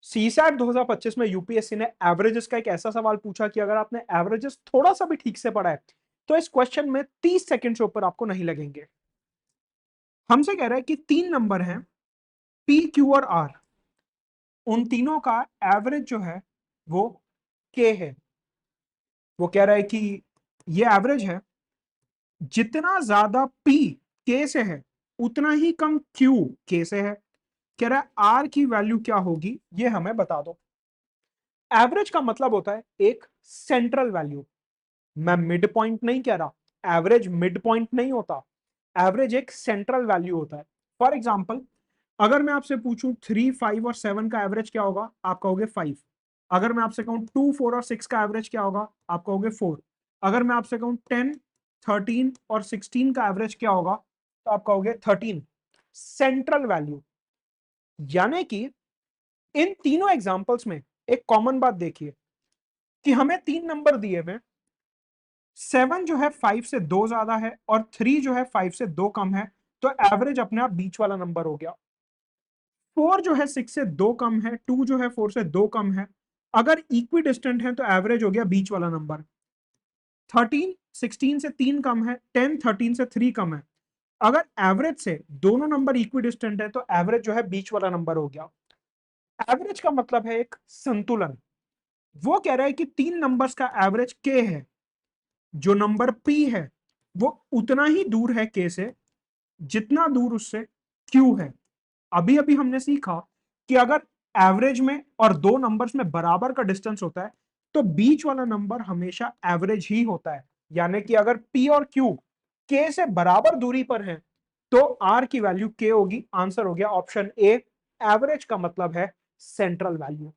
CSAT 2025 में UPSC ने averages का एक ऐसा सवाल पूछा कि अगर आपने एवरेजेस थोड़ा सा भी ठीक से पढ़ा है तो इस क्वेश्चन में 30 सेकंड से ऊपर आपको नहीं लगेंगे। हमसे कह रहा है कि 3 नंबर हैं पी क्यू और आर, उन तीनों का एवरेज जो है वो के है। वो कह रहा है कि ये एवरेज है, जितना ज्यादा पी के से है उतना ही कम क्यू के से है। कह रहा है आर की वैल्यू क्या होगी ये हमें बता दो। एवरेज का मतलब होता है एक सेंट्रल वैल्यू। मैं मिड पॉइंट नहीं कह रहा, एवरेज मिड पॉइंट नहीं होता, एवरेज एक सेंट्रल वैल्यू होता है। फॉर एग्जाम्पल, अगर मैं आपसे पूछूं 3, 5 और 7 का एवरेज क्या होगा, आप कहोगे 5। अगर मैं आपसे कहूं 2, 4 और 6 का एवरेज क्या होगा, आप कहोगे 4। अगर मैं आपसे कहूं 10, 13 और 16 का एवरेज क्या होगा, तो आप कहोगे 13। Central value. यानी कि इन तीनों एग्जांपल्स में एक कॉमन बात देखिए कि हमें 3 नंबर दिए हुए, 7 जो है 5 से 2 ज्यादा है और 3 जो है 5 से 2 कम है, तो एवरेज अपने आप बीच वाला नंबर हो गया। 4 जो है 6 से 2 कम है, 2 जो है 4 से 2 कम है, अगर इक्वी डिस्टेंट है तो एवरेज हो गया बीच वाला नंबर। 13 16 से 3 कम है, 10 13 से 3 कम है, अगर एवरेज से दोनों नंबर इक्वी डिस्टेंट है तो एवरेज जो है बीच वाला नंबर हो गया। एवरेज का मतलब है एक संतुलन। वो कह रहा है कि 3 नंबर्स का एवरेज के है, जो नंबर पी है वो उतना ही दूर है के से जितना दूर उससे क्यू है। अभी अभी हमने सीखा कि अगर एवरेज में और दो नंबर्स में बराबर का डिस्टेंस होता है तो बीच वाला नंबर हमेशा एवरेज ही होता है। यानी कि अगर पी और क्यू के से बराबर दूरी पर है तो आर की वैल्यू के होगी। आंसर हो गया ऑप्शन ए, एवरेज का मतलब है सेंट्रल वैल्यू।